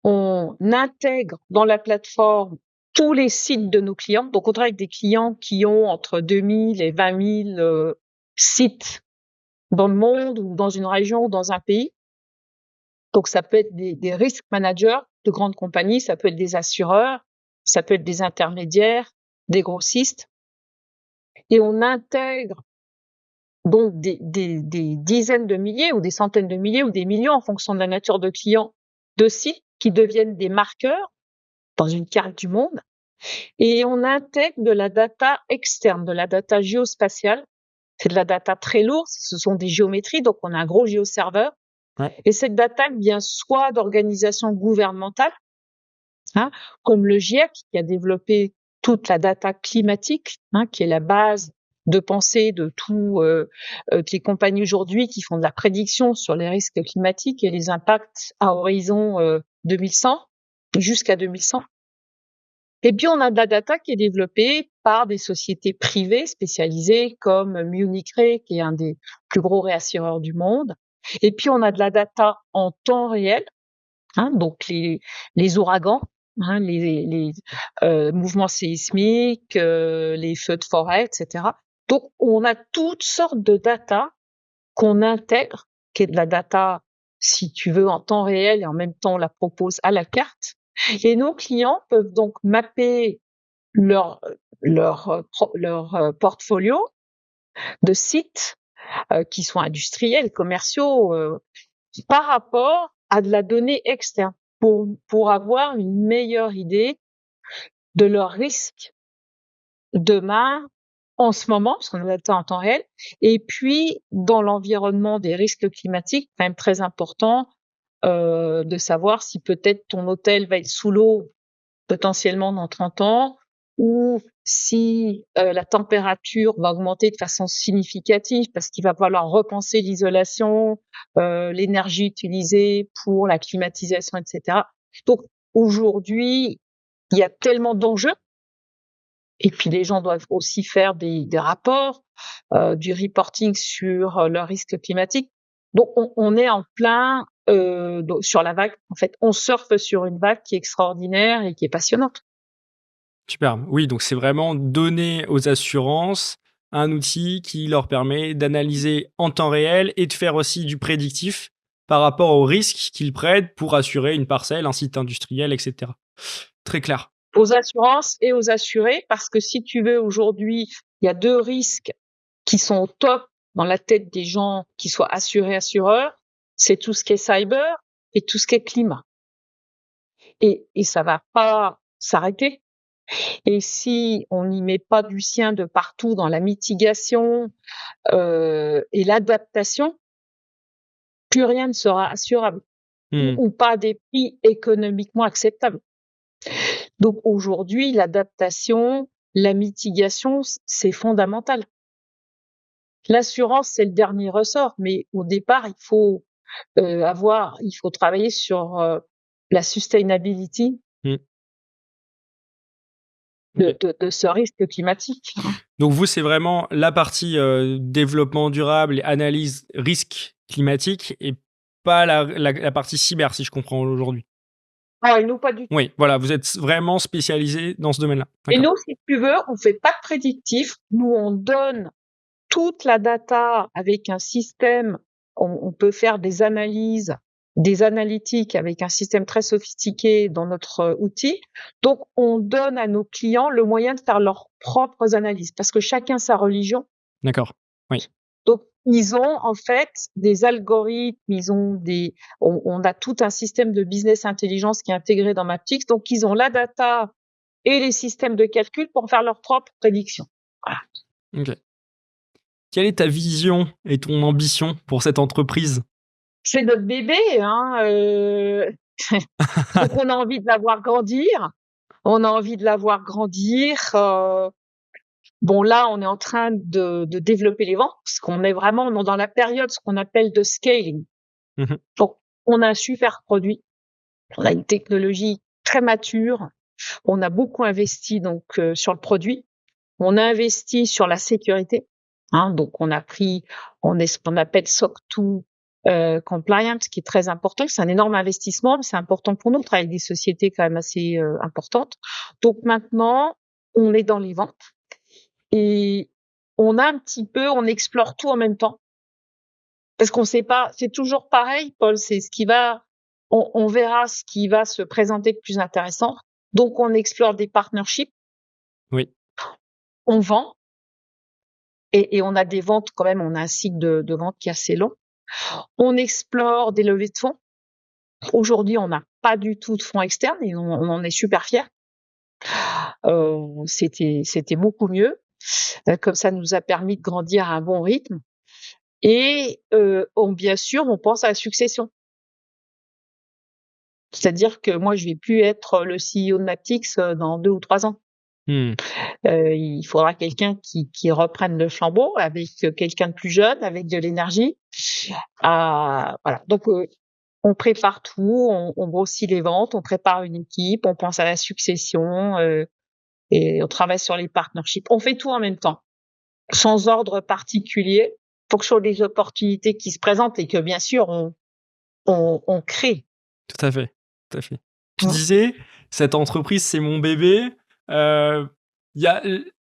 [SPEAKER 1] on intègre dans la plateforme tous les sites de nos clients. Donc on travaille avec des clients qui ont entre 2000 et 20 000 sites dans le monde ou dans une région ou dans un pays. Donc ça peut être des risk managers de grandes compagnies, ça peut être des assureurs, ça peut être des intermédiaires, des grossistes. Et on intègre donc des dizaines de milliers ou des centaines de milliers ou des millions en fonction de la nature de clients de sites qui deviennent des marqueurs dans une carte du monde. Et on intègre de la data externe, de la data géospatiale. C'est de la data très lourde, ce sont des géométries, donc on a un gros géoserveur.
[SPEAKER 2] Ouais.
[SPEAKER 1] Et cette data vient soit d'organisations gouvernementales, hein, comme le GIEC qui a développé toute la data climatique, hein, qui est la base de pensée de toutes les compagnies aujourd'hui qui font de la prédiction sur les risques climatiques et les impacts à horizon 2100, jusqu'à 2100. Et puis, on a de la data qui est développée par des sociétés privées spécialisées comme Munich Re, qui est un des plus gros réassureurs du monde. Et puis, on a de la data en temps réel, hein, donc les ouragans, hein, les mouvements séismiques, les feux de forêt, etc. Donc, on a toutes sortes de data qu'on intègre, qui est de la data, si tu veux, en temps réel et en même temps, on la propose à la carte. Et nos clients peuvent donc mapper leur portfolio de sites qui sont industriels, commerciaux, par rapport à de la donnée externe pour avoir une meilleure idée de leurs risques demain, en ce moment, parce qu'on a la data en temps réel, et puis dans l'environnement des risques climatiques, quand même très important, de savoir si peut-être ton hôtel va être sous l'eau potentiellement dans 30 ans, ou si la température va augmenter de façon significative parce qu'il va falloir repenser l'isolation, l'énergie utilisée pour la climatisation, etc. Donc aujourd'hui, il y a tellement d'enjeux. Et puis les gens doivent aussi faire des rapports, du reporting sur leurs risques climatiques. Donc on est en plein, sur la vague. En fait, on surfe sur une vague qui est extraordinaire et qui est passionnante.
[SPEAKER 2] Super. Oui, donc c'est vraiment donner aux assurances un outil qui leur permet d'analyser en temps réel et de faire aussi du prédictif par rapport aux risques qu'ils prennent pour assurer une parcelle, un site industriel, et cetera. Très clair.
[SPEAKER 1] Aux assurances et aux assurés, parce que si tu veux, aujourd'hui, il y a 2 risques qui sont au top dans la tête des gens qui soient assurés, assureurs, c'est tout ce qui est cyber et tout ce qui est climat. Et ça va pas s'arrêter. Et si on n'y met pas du sien de partout dans la mitigation, et l'adaptation, plus rien ne sera assurable
[SPEAKER 2] Mmh.
[SPEAKER 1] ou pas à des prix économiquement acceptables. Donc aujourd'hui, l'adaptation, la mitigation, c'est fondamental. L'assurance, c'est le dernier ressort, mais au départ, il faut travailler sur, la sustainability
[SPEAKER 2] Mmh.
[SPEAKER 1] de
[SPEAKER 2] OK.
[SPEAKER 1] de de ce risque climatique, hein.
[SPEAKER 2] Donc vous, c'est vraiment la partie, développement durable et analyse risque climatique et pas la partie cyber, si je comprends aujourd'hui?
[SPEAKER 1] Ah et nous, pas du tout.
[SPEAKER 2] Oui, voilà, vous êtes vraiment spécialisé dans ce domaine-là.
[SPEAKER 1] Et
[SPEAKER 2] D'accord.
[SPEAKER 1] nous, si tu veux, on fait pas de prédictif. Nous, on donne toute la data avec un système. On peut faire des analyses, des analytiques avec un système très sophistiqué dans notre outil. Donc, on donne à nos clients le moyen de faire leurs propres analyses parce que chacun sa religion.
[SPEAKER 2] D'accord. Oui.
[SPEAKER 1] Donc, ils ont en fait des algorithmes, on a tout un système de business intelligence qui est intégré dans Maptix. Donc, ils ont la data et les systèmes de calcul pour faire leurs propres prédictions. Voilà.
[SPEAKER 2] OK. Quelle est ta vision et ton ambition pour cette entreprise?
[SPEAKER 1] C'est notre bébé, hein, donc on a envie de la voir grandir. On a envie de la voir grandir, bon là, on est en train de développer les ventes parce qu'on est vraiment dans la période ce qu'on appelle de scaling.
[SPEAKER 2] Mmh mh.
[SPEAKER 1] Donc on a un super produit, on a une technologie très mature, on a beaucoup investi donc sur le produit. On a investi sur la sécurité, hein, donc on est ce qu'on appelle SOC 2 compliant, qui est très important. C'est un énorme investissement, mais c'est important pour nous. On travaille avec des sociétés quand même assez importantes. Donc maintenant, on est dans les ventes et on explore tout en même temps parce qu'on sait pas. C'est toujours pareil, Paul. C'est ce qui va, on verra ce qui va se présenter de plus intéressant. Donc on explore des partnerships,
[SPEAKER 2] Oui.
[SPEAKER 1] on vend. Et on a des ventes quand même, on a un cycle de vente qui est assez long. On explore des levées de fonds. Aujourd'hui, on n'a pas du tout de fonds externes et on en est super fiers. C'était beaucoup mieux. Comme ça nous a permis de grandir à un bon rythme et bien sûr, on pense à la succession. C'est-à-dire que moi, je vais plus être le CEO de Maptix, dans 2 ou 3 ans.
[SPEAKER 2] Mmh.
[SPEAKER 1] Il faudra quelqu'un qui reprenne le flambeau avec, quelqu'un de plus jeune, avec de l'énergie. Voilà, donc on prépare tout, on grossit les ventes, on prépare une équipe, on pense à la succession, et on travaille sur les partnerships. On fait tout en même temps, sans ordre particulier, en fonction des opportunités qui se présentent et que bien sûr on crée.
[SPEAKER 2] Tout à fait, tout à fait. Tu
[SPEAKER 1] Mmh.
[SPEAKER 2] disais: «Cette entreprise, c'est mon bébé». Il y a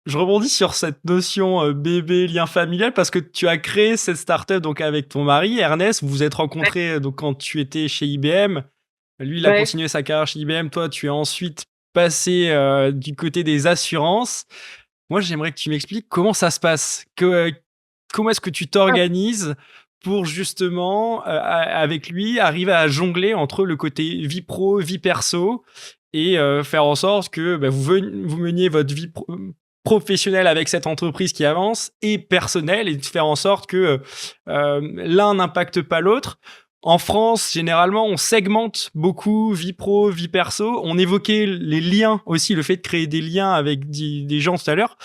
[SPEAKER 2] je rebondis sur cette notion, bébé, lien familial parce que tu as créé cette start-up donc avec ton mari Ernest. Vous vous êtes
[SPEAKER 1] Ouais,
[SPEAKER 2] rencontrés, donc quand tu étais chez IBM. Lui, il a
[SPEAKER 1] ouais.
[SPEAKER 2] continué sa carrière chez IBM. Toi, tu es ensuite passé, du côté des assurances. Moi, j'aimerais que tu m'expliques comment ça se passe? Comment est-ce que tu
[SPEAKER 1] Ah,
[SPEAKER 2] t'organises pour justement, avec lui, arriver à jongler entre le côté vie pro, vie perso et faire en sorte que, bah, vous meniez votre vie professionnelle avec cette entreprise qui avance et personnelle et de faire en sorte que, l'un n'impacte pas l'autre. En France, généralement, on segmente beaucoup vie pro, vie perso. On évoquait les liens aussi, le fait de créer des liens avec des gens tout à l'heure.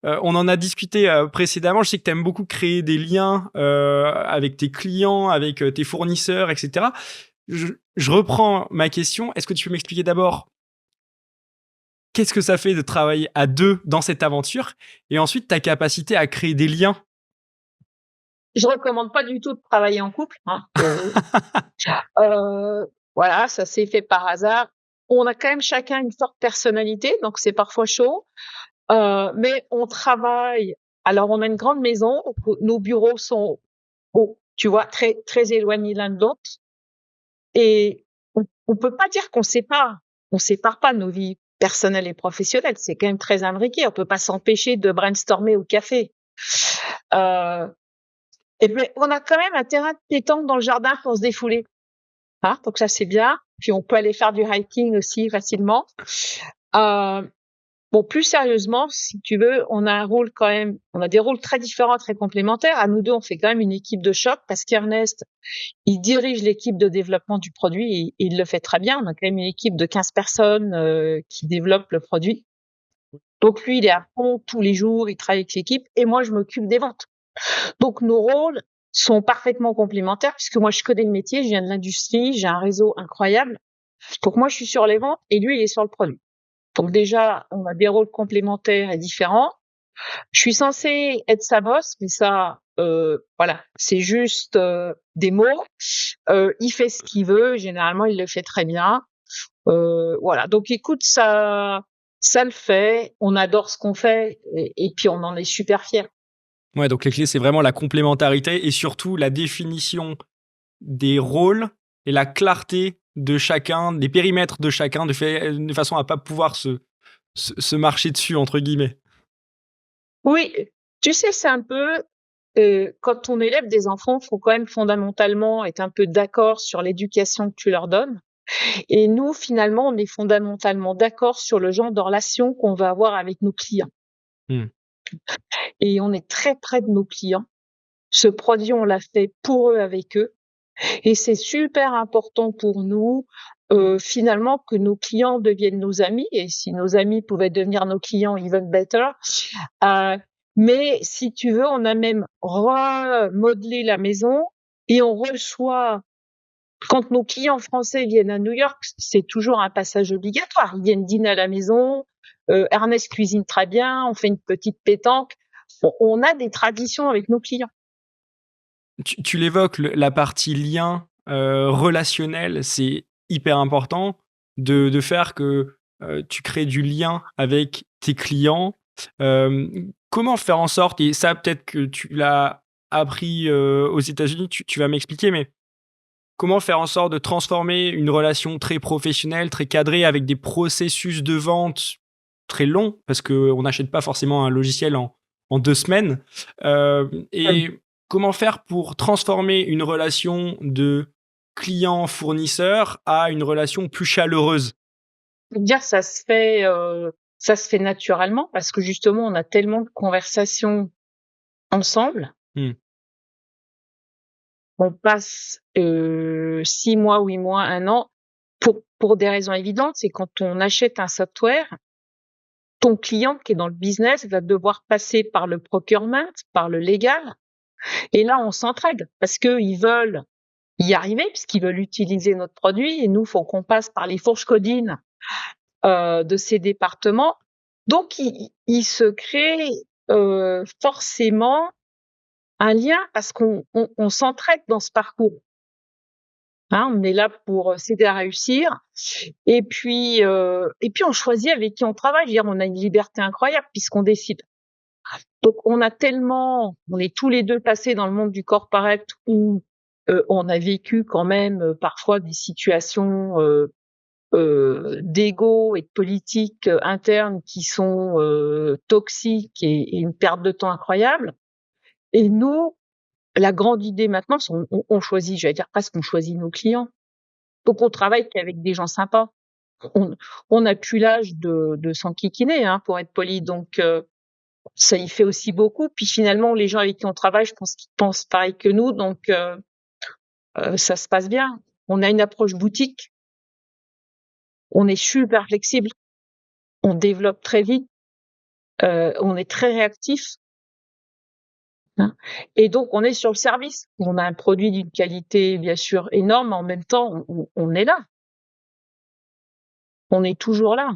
[SPEAKER 2] On en a discuté précédemment. Je sais que tu aimes beaucoup créer des liens avec tes clients, avec tes fournisseurs, etc. Je reprends ma question. Est-ce que tu peux m'expliquer d'abord qu'est-ce que ça fait de travailler à deux dans cette aventure et ensuite ta capacité à créer des liens?
[SPEAKER 1] je recommande pas du tout de travailler en couple, hein. Voilà, ça s'est fait par hasard. On a quand même chacun une forte personnalité, donc c'est parfois chaud. Mais on travaille alors on a une grande maison, donc nos bureaux sont tu vois, très très éloignés l'un de l'autre et on peut pas dire qu'on sépare. On sépare pas nos vies personnelles et professionnelles, c'est quand même très imbriqué. On peut pas s'empêcher de brainstormer au café. Heu et puis on a quand même un terrain de pétanque dans le jardin pour se défouler, hein, donc ça c'est bien. Puis on peut aller faire du hiking aussi facilement. Heu Bon, plus sérieusement, si tu veux, on a des rôles très différents, très complémentaires. À nous 2, on fait quand même une équipe de choc parce qu'Ernest, il dirige l'équipe de développement du produit et il le fait très bien. On a quand même une équipe de 15 personnes, qui développent le produit. Donc lui, il est à fond tous les jours, il travaille avec l'équipe et moi, je m'occupe des ventes. Donc nos rôles sont parfaitement complémentaires puisque moi, je connais le métier, je viens de l'industrie, j'ai un réseau incroyable. Donc moi, je suis sur les ventes et lui, il est sur le produit. Donc déjà, on a des rôles complémentaires et différents. Je suis censée être sa boss, mais ça, voilà, c'est juste, des mots. Il fait ce qu'il veut, généralement, il le fait très bien. Voilà, donc écoute, ça le fait, on adore ce qu'on fait et puis on en est super fiers.
[SPEAKER 2] Ouais, donc les clés, c'est vraiment la complémentarité et surtout la définition des rôles et la clarté de chacun, des périmètres de chacun, de façon à pas pouvoir se marcher dessus, entre guillemets.
[SPEAKER 1] Oui, tu sais, c'est un peu, quand on élève des enfants, faut quand même fondamentalement être un peu d'accord sur l'éducation que tu leur donnes. Et nous, finalement, on est fondamentalement d'accord sur le genre de relation qu'on va avoir avec nos clients.
[SPEAKER 2] Mmh.
[SPEAKER 1] Et on est très près de nos clients. Ce produit, on l'a fait pour eux, avec eux. Et c'est super important pour nous, finalement, que nos clients deviennent nos amis. Et si nos amis pouvaient devenir nos clients, even better. Heu, mais si tu veux, on a même remodelé la maison et on reçoit quand nos clients français viennent à New York, c'est toujours un passage obligatoire. Ils viennent dîner à la maison, Ernest cuisine très bien, on fait une petite pétanque. On a des traditions avec nos clients.
[SPEAKER 2] Tu l'évoques, la partie lien relationnel, c'est hyper important de faire que tu crées du lien avec tes clients. Comment faire en sorte, et ça peut-être que tu l'as appris aux États-Unis, tu vas m'expliquer, mais comment faire en sorte de transformer une relation très professionnelle, très cadrée, avec des processus de vente très longs, parce qu'on n'achète pas forcément un logiciel en 2 semaines. Et comment faire pour transformer une relation de client-fournisseur à une relation plus chaleureuse?
[SPEAKER 1] Dire ça se fait naturellement parce que justement on a tellement de conversations ensemble.
[SPEAKER 2] Mmh.
[SPEAKER 1] On passe, 6 mois, 8 mois, 1 an pour des raisons évidentes. C'est quand on achète un software, ton client qui est dans le business va devoir passer par le procurement, par le légal et là, on s'entraide parce qu'ils veulent y arriver puisqu'ils veulent utiliser notre produit et nous, faut qu'on passe par les fourches codines, de ces départements. Donc il se crée, forcément un lien parce qu'on s'entraide dans ce parcours. Hein, on est là pour, s'aider à réussir et puis on choisit avec qui on travaille. Je veux dire, on a une liberté incroyable puisqu'on décide. Donc on est tous les 2 passés dans le monde du corporate où, on a vécu quand même, parfois des situations, d'ego et de politique, interne qui sont, toxiques et une perte de temps incroyable et nous, la grande idée maintenant, c'est on choisit, j'allais dire presque on choisit nos clients. Donc on travaille qu'avec des gens sympas. On on n'a plus l'âge de s'enquiquiner, hein, pour être poli, donc ça y fait aussi beaucoup. Puis finalement, les gens avec qui on travaille, je pense qu'ils pensent pareil que nous, donc ça se passe bien. On a une approche boutique, on est super flexible, on développe très vite, on est très réactif, hein et donc on est sur le service. On a un produit d'une qualité bien sûr énorme, mais en même temps, on est là, on est toujours là.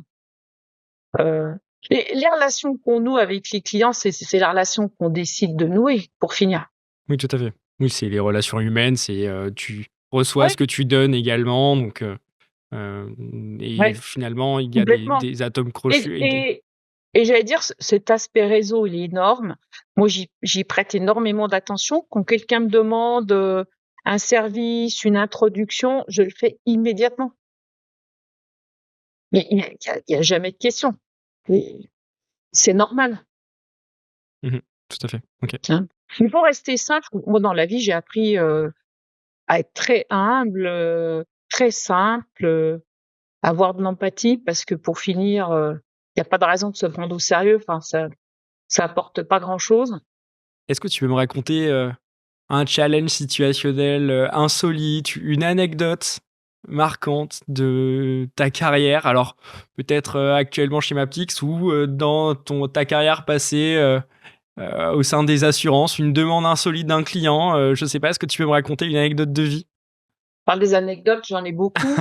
[SPEAKER 1] Heu les relations qu'on noue avec les clients, c'est la relation qu'on décide de nouer, pour finir.
[SPEAKER 2] Oui, tout à fait. Oui, c'est les relations humaines, c'est, tu reçois
[SPEAKER 1] Ouais,
[SPEAKER 2] ce que tu donnes également, donc et
[SPEAKER 1] ouais,
[SPEAKER 2] finalement, il y a
[SPEAKER 1] complètement.
[SPEAKER 2] des atomes
[SPEAKER 1] Et
[SPEAKER 2] crochus et des
[SPEAKER 1] et et j'allais dire cet aspect réseau, il est énorme. Moi, j'y prête énormément d'attention. Quand quelqu'un me demande, un service, une introduction, je le fais immédiatement. Mais il y a jamais de question. Et c'est normal,
[SPEAKER 2] mmh tout à fait. OK.
[SPEAKER 1] hein. Il faut rester simple. Moi, dans la vie, j'ai appris, à être très humble, très simple, avoir de l'empathie parce que pour finir, il y a pas de raison de se prendre au sérieux. Enfin, ça apporte pas grand-chose.
[SPEAKER 2] Est-ce que tu peux me raconter, un challenge situationnel, insolite, une anecdote marquante de ta carrière? Alors peut-être, actuellement chez Maptix ou, dans ta carrière passée, au sein des assurances, une demande insolite d'un client, je sais pas, est-ce que tu peux me raconter une anecdote de vie?
[SPEAKER 1] Par des anecdotes, j'en ai beaucoup,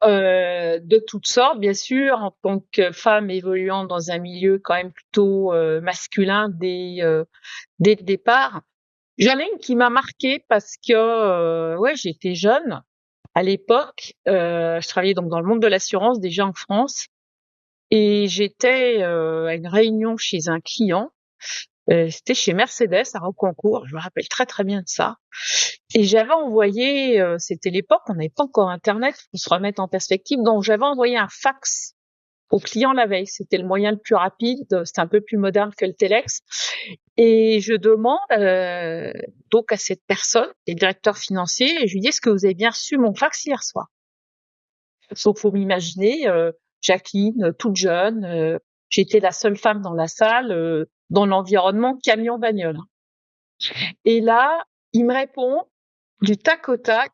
[SPEAKER 1] de toutes sortes, bien sûr, en tant que femme évoluant dans un milieu quand même plutôt, masculin dès le départ. J'en ai une qui m'a marquée parce que, ouais, j'étais jeune à l'époque, je travaillais donc dans le monde de l'assurance déjà en France et j'étais, à une réunion chez un client, c'était chez Mercedes à Rocancourt, je me rappelle très, très bien de ça et j'avais envoyé, c'était l'époque, on n'avait pas encore internet, faut se remettre en perspective, donc j'avais envoyé un fax au client la veille. C'était le moyen le plus rapide, c'était un peu plus moderne que le téléx et je demande, donc à cette personne, qui est directeur financier et je lui dis: «Est-ce que vous avez bien reçu mon fax hier soir?» Sauf faut m'imaginer, Jacqueline, toute jeune, j'étais la seule femme dans la salle, dans l'environnement camion-bagnole, hein. Et là, il me répond du tac au tac: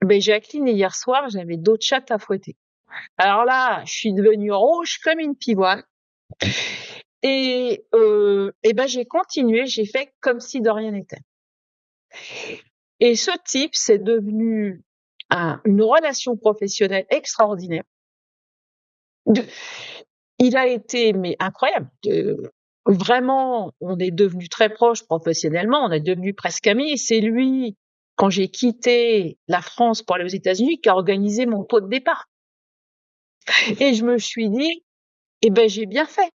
[SPEAKER 1] «Beh, Jacqueline, hier soir, j'avais d'autres chattes à fouetter». Alors là, je suis devenue rouge comme une pivoine et ben, j'ai continué, j'ai fait comme si de rien n'était. Et ce type, c'est devenu une relation professionnelle extraordinaire. De Il a été mais incroyable, vraiment, on est devenus très proches professionnellement, on est devenus presque amis et c'est lui, quand j'ai quitté la France pour aller aux États-Unis, qui a organisé mon pot de départ et je me suis dit: «Eh ben, j'ai bien fait».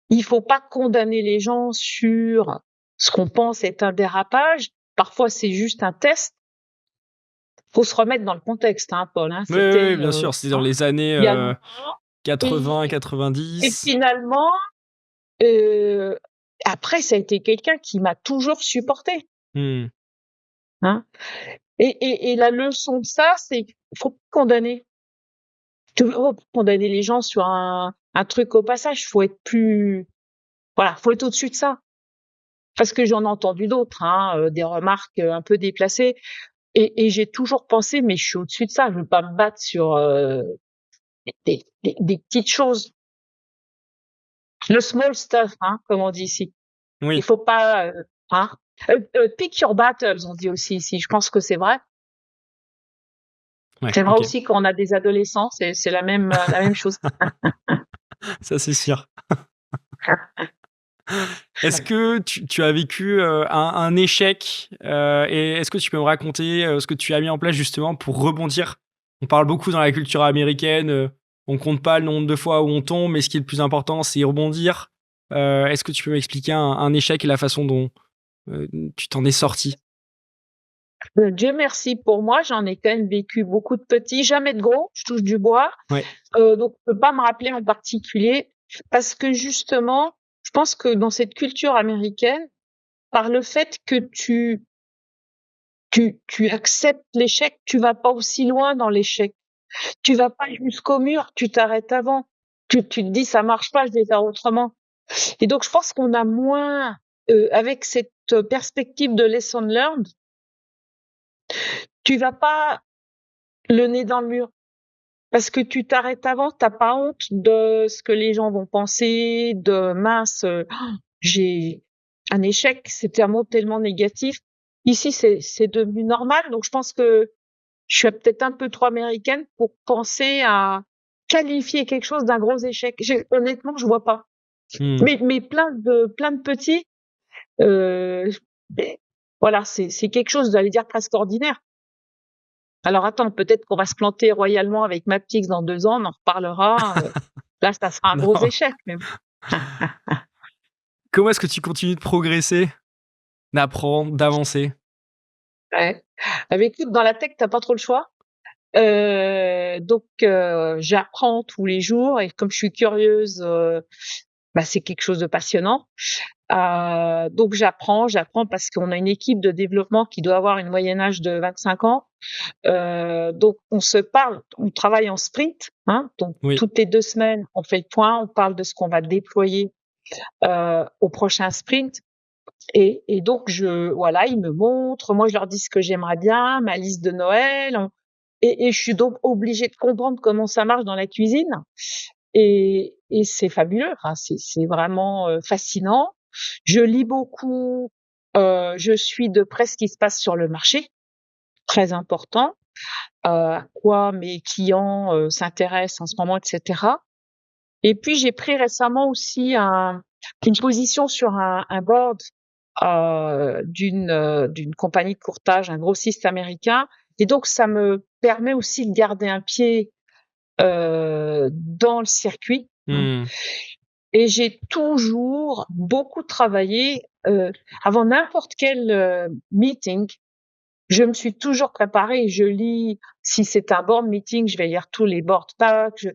[SPEAKER 1] Il faut pas condamner les gens sur ce qu'on pense être un dérapage. Parfois, c'est juste un test. Faut se remettre dans le contexte, hein, Paul, hein.
[SPEAKER 2] Oui, oui, oui,
[SPEAKER 1] C'était,
[SPEAKER 2] bien sûr, c'est dans
[SPEAKER 1] hein,
[SPEAKER 2] les années,
[SPEAKER 1] il y a longtemps et
[SPEAKER 2] 80-90.
[SPEAKER 1] finalement, heu, après ça a été quelqu'un qui m'a toujours supportée,
[SPEAKER 2] Mmh.
[SPEAKER 1] hein. Et la leçon de ça, c'est qu'il faut pas condamner. Toujours condamner les gens sur un truc au passage. Faut être plus voilà, faut être au-dessus de ça. Parce que j'en ai entendu d'autres, hein, des remarques, un peu déplacées et j'ai toujours pensé: «Mais je suis au-dessus de ça, je veux pas me battre sur, des petites choses». Le small stuff, hein, comme on dit ici. Il
[SPEAKER 2] Oui,
[SPEAKER 1] faut pas, hein, pick your battles, on dit aussi ici. Je pense que c'est vrai.
[SPEAKER 2] ouais,
[SPEAKER 1] C'est vrai
[SPEAKER 2] OK.
[SPEAKER 1] aussi quand on a des adolescents, c'est la même chose.
[SPEAKER 2] Ça, c'est sûr. Est-ce que tu as vécu, un échec, et est-ce que tu peux me raconter, ce que tu as mis en place justement pour rebondir? On parle beaucoup dans la culture américaine, on compte pas le nombre de fois où on tombe, mais ce qui est le plus important, c'est rebondir. Est-ce que tu peux m'expliquer un échec et la façon dont, tu t'en es sorti?
[SPEAKER 1] Dieu merci pour moi, j'en ai quand même vécu beaucoup de petits, jamais de gros, je touche du bois.
[SPEAKER 2] Ouais.
[SPEAKER 1] Donc je peux pas me rappeler en particulier parce que justement, je pense que dans cette culture américaine, par le fait que tu acceptes l'échec, tu vas pas aussi loin dans l'échec. Tu vas pas jusqu'au mur, tu t'arrêtes avant. Tu te dis: «Ça marche pas, je vais faire autrement» et donc je pense qu'on a moins, avec cette, perspective de lesson learned, tu vas pas le nez dans le mur parce que tu t'arrêtes avant, tu as pas honte de ce que les gens vont penser, de: «Mince, j'ai un échec», c'était un mot tellement négatif. Ici, c'est devenu normal, donc je pense que je suis peut-être un peu trop américaine pour penser à qualifier quelque chose d'un gros échec. Honnêtement, je vois pas.
[SPEAKER 2] Mmh.
[SPEAKER 1] Mais plein de petits, heu, Voilà, c'est quelque chose, j'allais dire, presque ordinaire. Alors attends, peut-être qu'on va se planter royalement avec Maptix dans 2 ans, on en reparlera, là, ça sera un gros
[SPEAKER 2] Non.
[SPEAKER 1] échec, mais bon.
[SPEAKER 2] Comment est-ce que tu continues de progresser, d'apprendre, d'avancer?
[SPEAKER 1] Ouais. Ah bah, écoute, dans la tech, tu as pas trop le choix. Donc j'apprends tous les jours et comme je suis curieuse, bah, c'est quelque chose de passionnant. Donc j'apprends parce qu'on a une équipe de développement qui doit avoir une moyenne âge de 25 ans. Donc on se parle, on travaille en sprint, hein, donc
[SPEAKER 2] Oui.
[SPEAKER 1] toutes les 2 semaines, on fait le point, on parle de ce qu'on va déployer, au prochain sprint et donc voilà, ils me montrent, moi je leur dis ce que j'aimerais bien, ma liste de Noël, et je suis donc obligée de comprendre comment ça marche dans la cuisine et c'est fabuleux, enfin c'est vraiment, fascinant. Je lis beaucoup, je suis de près ce qui se passe sur le marché, très important, à quoi mes clients, s'intéressent en ce moment et cetera. Et puis j'ai pris récemment aussi une position sur un board, d'une compagnie de courtage, un grossiste américain et donc ça me permet aussi de garder un pied, dans le circuit, hein,
[SPEAKER 2] Mmh.
[SPEAKER 1] et j'ai toujours beaucoup travaillé, avant n'importe quel, meeting, je me suis toujours préparée. Je lis si c'est un board meeting, je vais lire tous les board packs,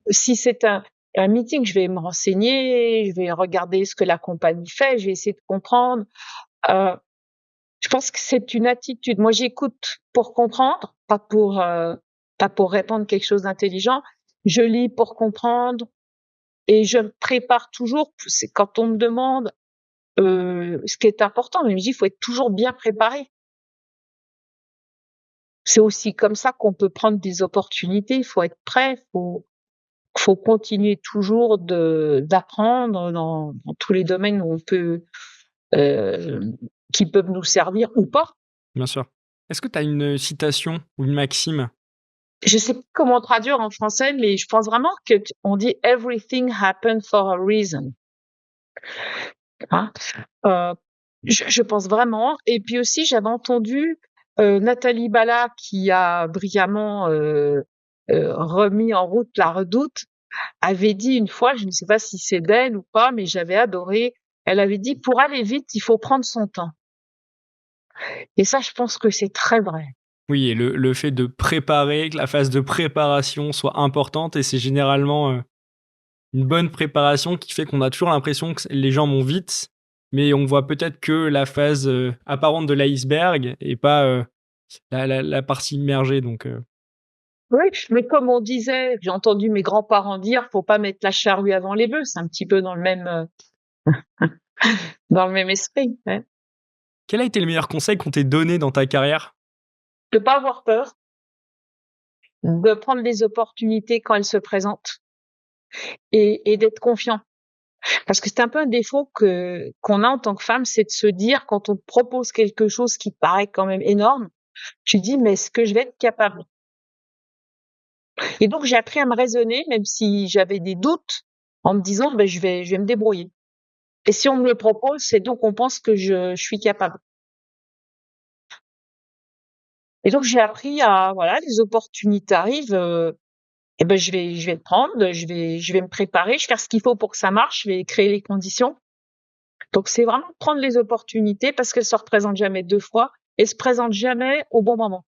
[SPEAKER 1] si c'est un meeting, je vais me renseigner, je vais regarder ce que la compagnie fait, je vais essayer de comprendre. Heu, je pense que c'est une attitude. Moi, j'écoute pour comprendre, pas pour répondre quelque chose d'intelligent. Je lis pour comprendre et je me prépare toujours. C'est quand on me demande, ce qui est important, mais je me dis: «Il faut être toujours bien préparé». C'est aussi comme ça qu'on peut prendre des opportunités. Il faut être prêt, faut continuer toujours d'apprendre dans tous les domaines où on peut, heu, qui peuvent nous servir ou pas.
[SPEAKER 2] Bien sûr. Est-ce que tu as une citation ou une maxime?
[SPEAKER 1] Je sais pas comment traduire en français, mais je pense vraiment que on dit «Everything happens for a reason», hein. Heu, je pense vraiment et puis aussi j'avais entendu, Nathalie Bala qui a brillamment, remis en route la Redoute, avait dit une fois, je ne sais pas si c'est d'elle ou pas, mais j'avais adoré, elle avait dit: «Pour aller vite, il faut prendre son temps» et ça, je pense que c'est très vrai.
[SPEAKER 2] Oui et le fait de préparer, que la phase de préparation soit importante et c'est généralement, une bonne préparation qui fait qu'on a toujours l'impression que les gens vont vite, mais on voit peut-être que la phase, apparente de l'iceberg et pas, la partie immergée donc
[SPEAKER 1] Oui, mais comme on disait, j'ai entendu mes grands-parents dire: «Faut pas mettre la charrue avant les bœufs», c'est un petit peu dans le même esprit, ouais.
[SPEAKER 2] quel a été le meilleur conseil qu'on t'ait donné dans ta carrière?
[SPEAKER 1] De pas avoir peur, de prendre les opportunités quand elles se présentent et d'être confiant. Parce que c'est un peu un défaut qu'on a en tant que femme, c'est de se dire quand on te propose quelque chose qui paraît quand même énorme, tu dis: «Mais est-ce que je vais être capable?» Et donc j'ai appris à me raisonner, même si j'avais des doutes, en me disant: «Beh, je vais me débrouiller» et si on me le propose, c'est donc on pense que je suis capable et donc j'ai appris à voilà, les opportunités arrivent, et ben je vais le prendre, je vais me préparer, je vais faire ce qu'il faut pour que ça marche, je vais créer les conditions. Donc c'est vraiment prendre les opportunités parce qu'elles se représentent jamais 2 fois et se présentent jamais au bon moment.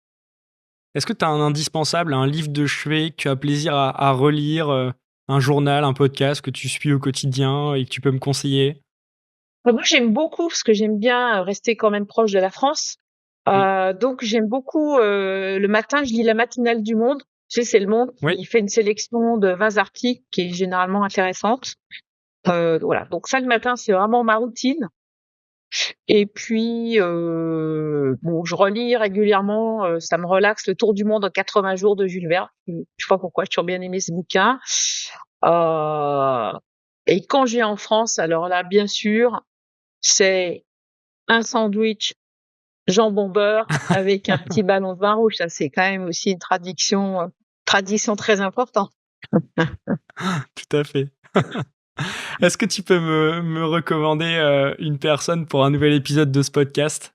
[SPEAKER 2] Est-ce que tu as un indispensable, un livre de chevet que tu as plaisir à relire, un journal, un podcast que tu suis au quotidien et que tu peux me conseiller?
[SPEAKER 1] Moi j'aime beaucoup parce que j'aime bien, rester quand même proche de la France.
[SPEAKER 2] Oui.
[SPEAKER 1] Donc j'aime beaucoup, le matin, je lis la matinale du Monde. Tu sais, c'est Le Monde
[SPEAKER 2] Oui?
[SPEAKER 1] qui fait une sélection de 20 articles qui est généralement intéressante. Voilà, donc ça le matin, c'est vraiment ma routine et puis, bon, je relis régulièrement, ça me relaxe, Le Tour du monde en 80 jours de Jules Verne. Je sais pas pourquoi, j'ai toujours bien aimé ce bouquin. Heu et quand je vais en France, alors là, bien sûr, c'est un sandwich jambon beurre avec un petit ballon de vin rouge. Ça, c'est quand même aussi une tradition très importante.
[SPEAKER 2] Tout à fait. Est-ce que tu peux me recommander, une personne pour un nouvel épisode de ce podcast?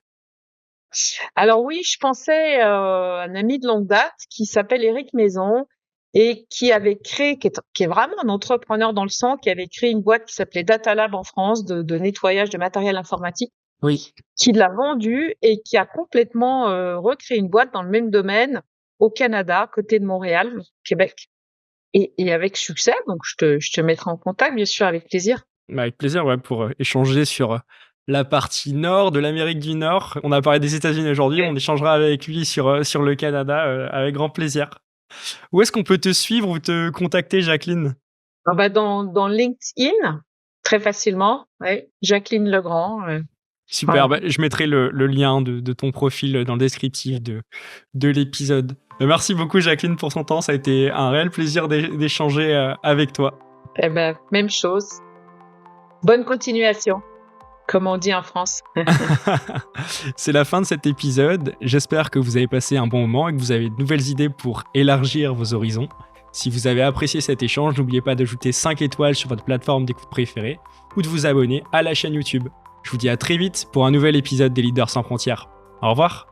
[SPEAKER 1] Alors oui, je pensais, un ami de longue date qui s'appelle Éric Maison et qui avait créé qui est vraiment un entrepreneur dans le sang, qui avait créé une boîte qui s'appelait Data Lab en France de nettoyage de matériel informatique,
[SPEAKER 2] Oui.
[SPEAKER 1] qui l'a vendue et qui a complètement, recréé une boîte dans le même domaine au Canada, à côté de Montréal, au Québec et avec succès. Donc je te mettrai en contact, bien sûr, avec plaisir.
[SPEAKER 2] Bah, avec plaisir, ouais, pour, échanger sur, la partie nord de l'Amérique du Nord. On a parlé des États-Unis aujourd'hui,
[SPEAKER 1] Ouais.
[SPEAKER 2] on échangera avec lui sur le Canada, avec grand plaisir. Où est-ce qu'on peut te suivre ou te contacter, Jacqueline?
[SPEAKER 1] Ah bah, dans LinkedIn, très facilement, ouais, Jacqueline Legrand,
[SPEAKER 2] Super,
[SPEAKER 1] voilà.
[SPEAKER 2] bah, je mettrai le lien de ton profil dans le descriptif de l'épisode. Merci beaucoup, Jacqueline, pour ton temps. Ça a été un réel plaisir d'échanger, avec toi.
[SPEAKER 1] Eh ben, même chose. Bonne continuation, comme on dit en France.
[SPEAKER 2] C'est la fin de cet épisode. J'espère que vous avez passé un bon moment et que vous avez de nouvelles idées pour élargir vos horizons. Si vous avez apprécié cet échange, n'oubliez pas d'ajouter 5 étoiles sur votre plateforme d'écoute préférée ou de vous abonner à la chaîne YouTube. Je vous dis à très vite pour un nouvel épisode des Leaders sans frontières. Au revoir.